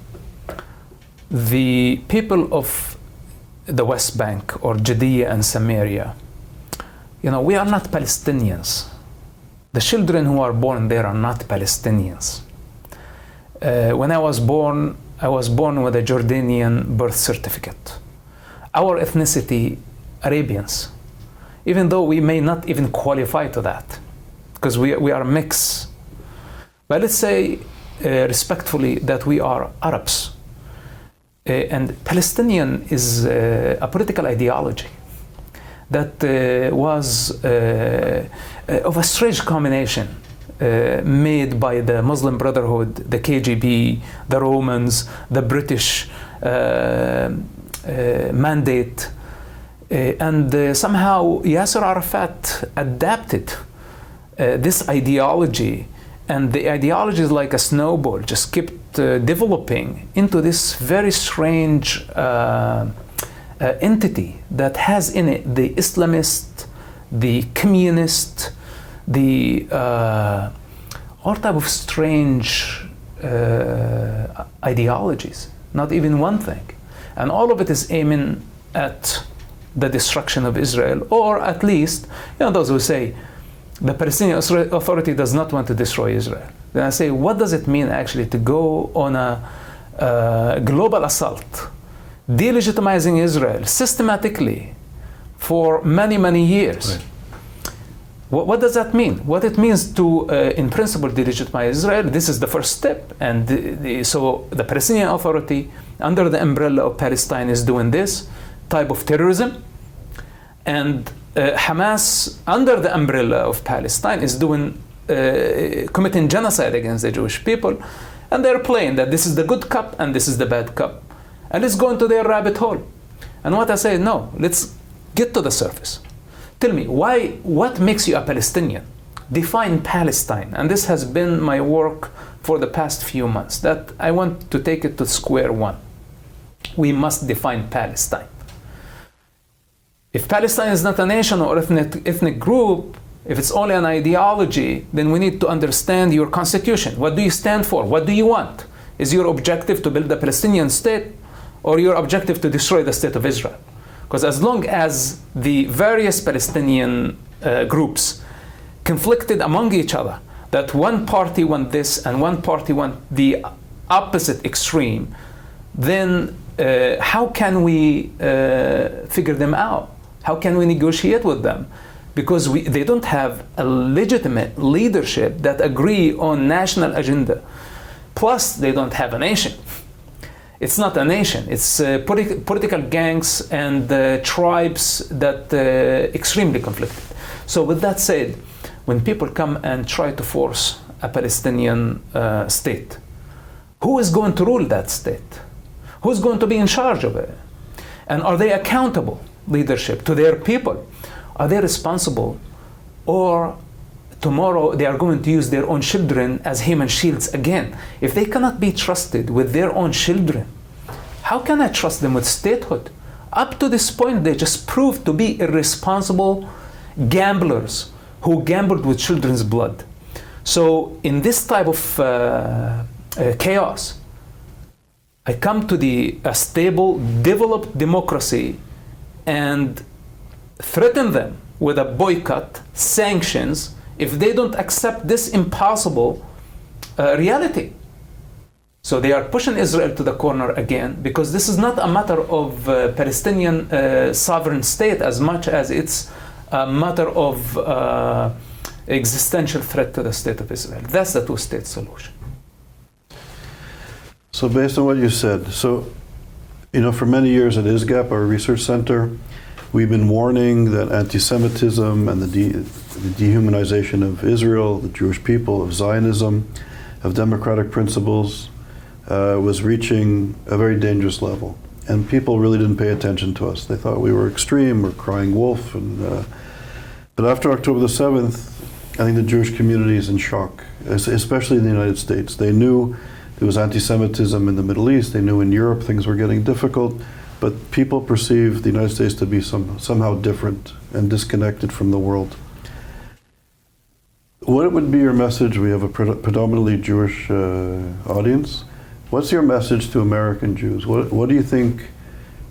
[SPEAKER 3] the people of the West Bank or Judea and Samaria, you know, we are not Palestinians. The children who are born there are not Palestinians. When I was born with a Jordanian birth certificate. Our ethnicity, Arabians, even though we may not even qualify to that, because we are mixed. But let's say respectfully that we are Arabs. And Palestinian is a political ideology that was of a strange combination made by the Muslim Brotherhood, the KGB, the Romans, the British mandate, and somehow Yasser Arafat adapted this ideology, and the ideology is like a snowball, just kept developing into this very strange entity that has in it the Islamist, the communist, the all type of strange ideologies, not even one thing. And all of it is aiming at the destruction of Israel, or at least, those who say the Palestinian Authority does not want to destroy Israel. Then I say, what does it mean actually to go on a global assault, delegitimizing Israel systematically for many, many years? Right. What does that mean? What it means to, in principle, delegitimize Israel, this is the first step. And so the Palestinian Authority, under the umbrella of Palestine, is doing this type of terrorism. And Hamas, under the umbrella of Palestine, is doing committing genocide against the Jewish people. And they're playing that this is the good cup and this is the bad cup. And let's go into their rabbit hole. And what I say, no, let's get to the surface. Tell me, what makes you a Palestinian? Define Palestine. And this has been my work for the past few months, that I want to take it to square one. We must define Palestine. If Palestine is not a nation or ethnic group, if it's only an ideology, then we need to understand your constitution. What do you stand for? What do you want? Is your objective to build a Palestinian state, or your objective to destroy the state of Israel? Because as long as the various Palestinian groups conflicted among each other, that one party want this and one party want the opposite extreme, then how can we figure them out? How can we negotiate with them? Because they don't have a legitimate leadership that agree on national agenda. Plus, they don't have a nation. It's not a nation. It's political gangs and tribes that extremely conflicted. So with that said, when people come and try to force a Palestinian state, who is going to rule that state? Who's going to be in charge of it? And are they accountable leadership to their people? Are they responsible? Or tomorrow they are going to use their own children as human shields again? If they cannot be trusted with their own children, how can I trust them with statehood? Up to this point, they just proved to be irresponsible gamblers who gambled with children's blood. So in this type of chaos, I come to a stable, developed democracy and threaten them with a boycott, sanctions, if they don't accept this impossible reality. So they are pushing Israel to the corner again, because this is not a matter of Palestinian sovereign state as much as it's a matter of existential threat to the state of Israel. That's the two-state solution.
[SPEAKER 2] So based on what you said, for many years at ISGAP, our research center, we've been warning that anti-Semitism and the dehumanization of Israel, the Jewish people, of Zionism, of democratic principles, was reaching a very dangerous level. And people really didn't pay attention to us. They thought we were extreme or crying wolf. But after October the 7th, I think the Jewish community is in shock, especially in the United States. They knew there was anti-Semitism in the Middle East. They knew in Europe things were getting difficult. But people perceive the United States to be somehow different and disconnected from the world. What would be your message? We have a predominantly Jewish audience. What's your message to American Jews? What do you think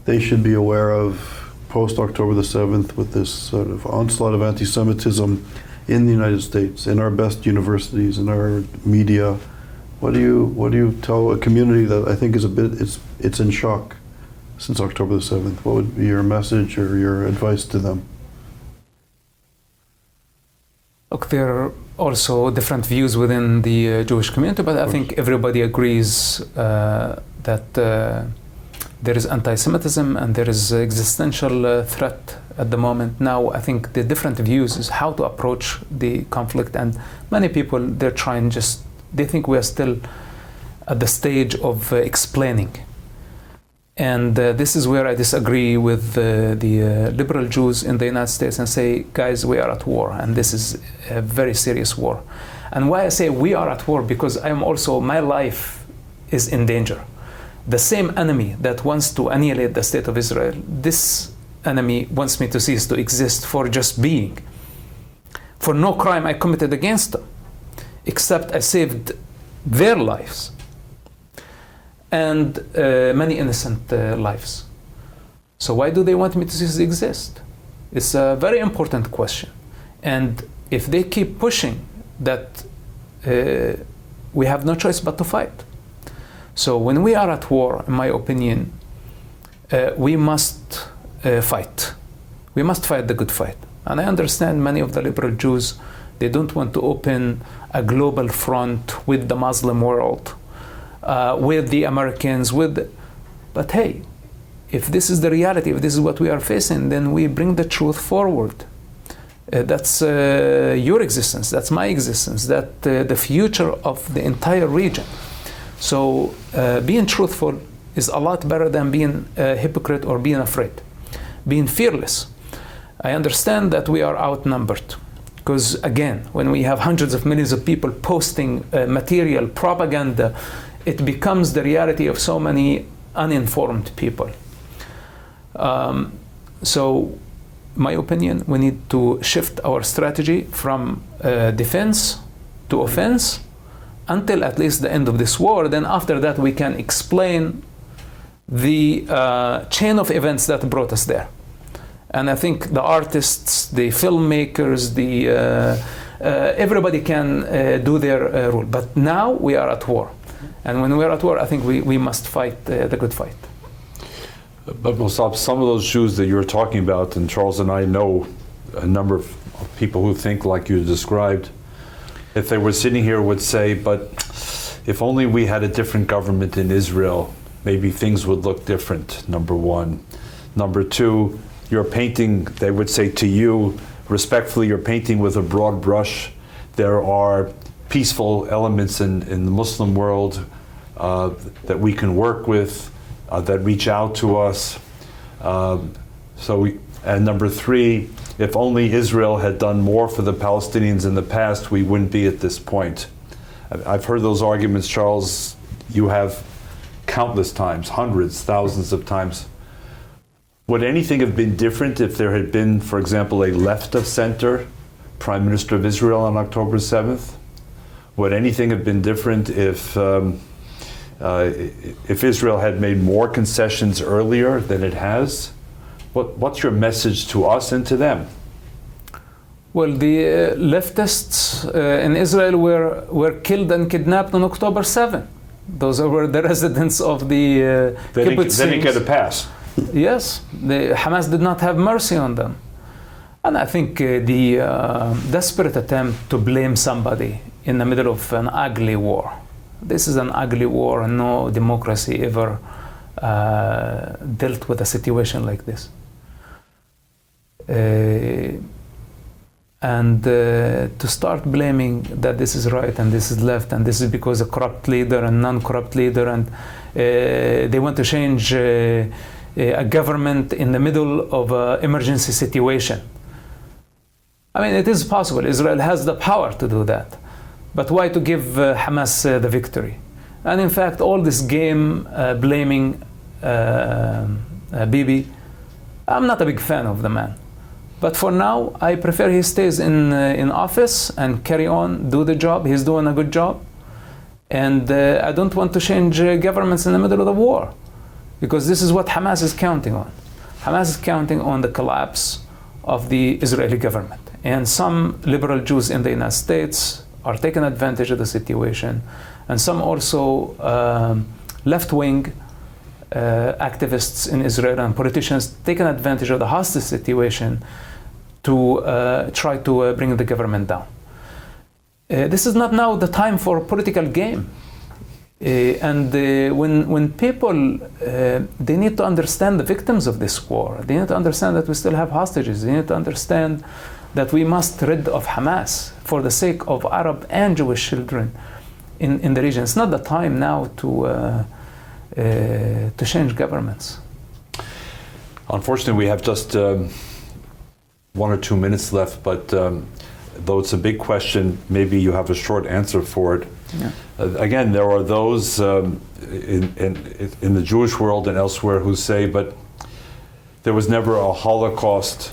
[SPEAKER 2] they should be aware of post-October the 7th with this sort of onslaught of anti-Semitism in the United States, in our best universities, in our media? What do you tell a community that I think is it's in shock since October the 7th? What would be your message or your advice to them?
[SPEAKER 3] Look, there are also different views within the Jewish community, but I think everybody agrees that there is anti-Semitism and there is existential threat at the moment. Now, I think the different views is how to approach the conflict, and many people, they think we are still at the stage of explaining. And this is where I disagree with the liberal Jews in the United States and say, guys, we are at war, and this is a very serious war. And why I say we are at war, because my life is in danger. The same enemy that wants to annihilate the state of Israel, this enemy wants me to cease to exist for just being. For no crime I committed against them, except I saved their lives and many innocent lives. So why do they want me to cease to exist? It's a very important question. And if they keep pushing that, we have no choice but to fight. So when we are at war, in my opinion, we must fight. We must fight the good fight. And I understand many of the liberal Jews, they don't want to open a global front with the Muslim world, with the Americans, but hey, if this is the reality, if this is what we are facing, then we bring the truth forward. That's your existence, that's my existence, that's the future of the entire region. So being truthful is a lot better than being a hypocrite or being afraid. Being fearless. I understand that we are outnumbered, because again, when we have hundreds of millions of people posting material, propaganda, it becomes the reality of so many uninformed people. So, my opinion, we need to shift our strategy from defense to offense until at least the end of this war. Then after that, we can explain the chain of events that brought us there. And I think the artists, the filmmakers, everybody can do their role. But now we are at war. And when we are at war, I think we must fight the good fight.
[SPEAKER 1] But Mosab, some of those Jews that you're talking about, and Charles and I know a number of people who think like you described, if they were sitting here would say, but if only we had a different government in Israel, maybe things would look different, number one. Number two, you're painting, they would say to you, respectfully, you're painting with a broad brush. There are peaceful elements in the Muslim world that we can work with, that reach out to us. And number three, if only Israel had done more for the Palestinians in the past, we wouldn't be at this point. I've heard those arguments, Charles, you have countless times, hundreds, thousands of times. Would anything have been different if there had been, for example, a left of center Prime Minister of Israel on October 7th? Would anything have been different if Israel had made more concessions earlier than it has? What's your message to us and to them?
[SPEAKER 3] Well, the leftists in Israel were killed and kidnapped on October 7th. Those were the residents of the kibbutz.
[SPEAKER 1] They didn't get a pass.
[SPEAKER 3] Yes, the Hamas did not have mercy on them. And I think the desperate attempt to blame somebody in the middle of an ugly war. This is an ugly war, and no democracy ever dealt with a situation like this. And to start blaming that this is right and this is left and this is because a corrupt leader and non-corrupt leader, and they want to change a government in the middle of an emergency situation. I mean, it is possible. Israel has the power to do that. But why to give Hamas the victory? And in fact, all this game blaming Bibi, I'm not a big fan of the man. But for now, I prefer he stays in office and carry on, do the job. He's doing a good job. And I don't want to change governments in the middle of the war, because this is what Hamas is counting on. Hamas is counting on the collapse of the Israeli government. And some liberal Jews in the United States are taking advantage of the situation. And some also left-wing activists in Israel and politicians taking advantage of the hostage situation to try to bring the government down. This is not now the time for a political game. When people, they need to understand the victims of this war. They need to understand that we still have hostages. They need to understand that we must rid of Hamas for the sake of Arab and Jewish children in the region. It's not the time now to change governments.
[SPEAKER 1] Unfortunately, we have just 1 or 2 minutes left, but though it's a big question, maybe you have a short answer for it.
[SPEAKER 3] Yeah.
[SPEAKER 1] Again, there are those in the Jewish world and elsewhere who say, but there was never a Holocaust,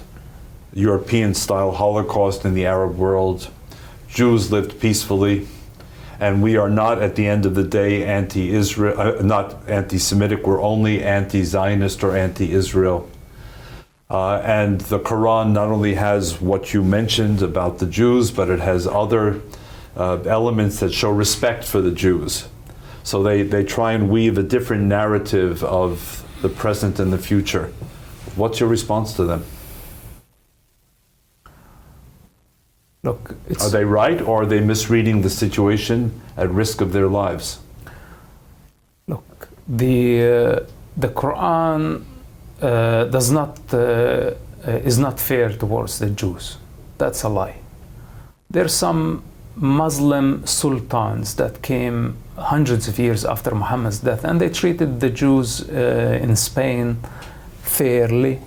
[SPEAKER 1] European-style Holocaust in the Arab world. Jews lived peacefully, and we are not, at the end of the day, anti-Israel, not anti-Semitic. We're only anti-Zionist or anti-Israel. And the Quran not only has what you mentioned about the Jews, but it has other elements that show respect for the Jews. So they try and weave a different narrative of the present and the future. What's your response to them?
[SPEAKER 3] Look,
[SPEAKER 1] are they right, or are they misreading the situation at risk of their lives?
[SPEAKER 3] Look, the Quran is not fair towards the Jews. That's a lie. There's some Muslim sultans that came hundreds of years after Muhammad's death, and they treated the Jews in Spain fairly.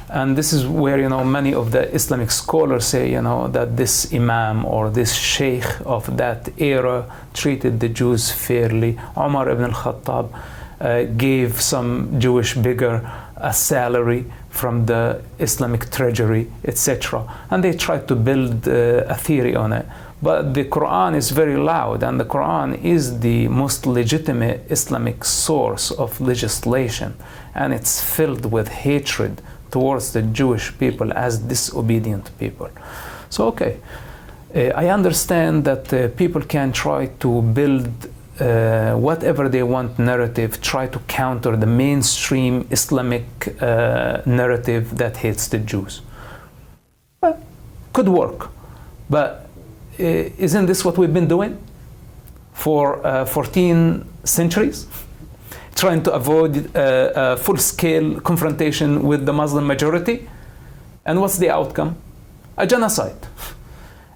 [SPEAKER 3] And this is where, many of the Islamic scholars say, that this imam or this sheikh of that era treated the Jews fairly. Umar ibn al-Khattab gave some Jewish beggar a salary from the Islamic treasury, etc. And they tried to build a theory on it. But the Quran is very loud, and the Quran is the most legitimate Islamic source of legislation, and it's filled with hatred towards the Jewish people as disobedient people. So, okay, I understand that people can try to build whatever they want narrative, try to counter the mainstream Islamic narrative that hates the Jews. Well, could work, but isn't this what we've been doing for 14 centuries? Trying to avoid a full-scale confrontation with the Muslim majority. And what's the outcome? A genocide.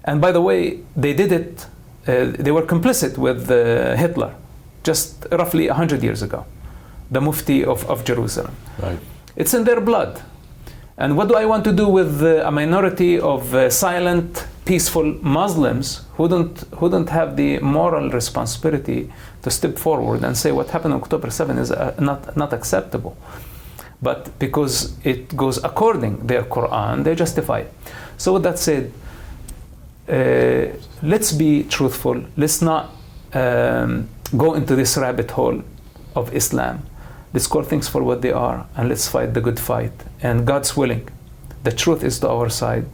[SPEAKER 3] And by the way, they did it, they were complicit with Hitler just roughly 100 years ago, the Mufti of Jerusalem.
[SPEAKER 1] Right.
[SPEAKER 3] It's in their blood. And what do I want to do with a minority of silent, peaceful Muslims who don't have the moral responsibility to step forward and say what happened on October 7 is not acceptable? But because it goes according their Quran, they justify it. So with that said, let's be truthful. Let's not go into this rabbit hole of Islam. Let's call things for what they are, and let's fight the good fight. And God's willing. The truth is to our side.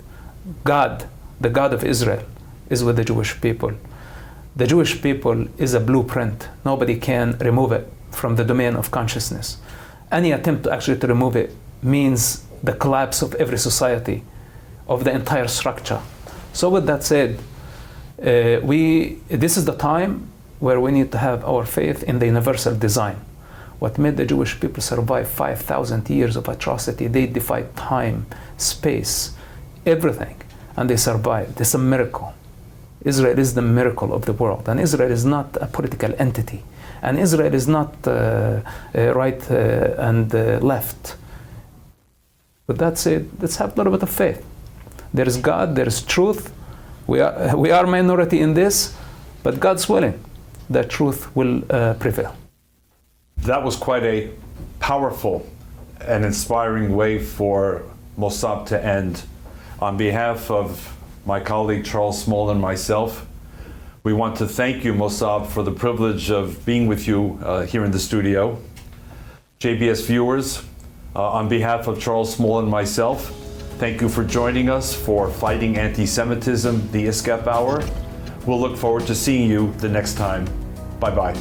[SPEAKER 3] God, the God of Israel, is with the Jewish people. The Jewish people is a blueprint. Nobody can remove it from the domain of consciousness. Any attempt to actually remove it means the collapse of every society, of the entire structure. So with that said, this is the time where we need to have our faith in the universal design. What made the Jewish people survive 5,000 years of atrocity? They defied time, space, everything, and they survived. It's a miracle. Israel is the miracle of the world, and Israel is not a political entity, and Israel is not right and left. With that said, let's have a little bit of faith. There is God, there is truth. We are minority in this, but God's willing that truth will prevail.
[SPEAKER 1] That was quite a powerful and inspiring way for Mosab to end. On behalf of my colleague Charles Small and myself, we want to thank you, Mosab, for the privilege of being with you here in the studio. JBS viewers, on behalf of Charles Small and myself, thank you for joining us for Fighting Anti-Semitism, the ISGAP Hour. We'll look forward to seeing you the next time. Bye-bye.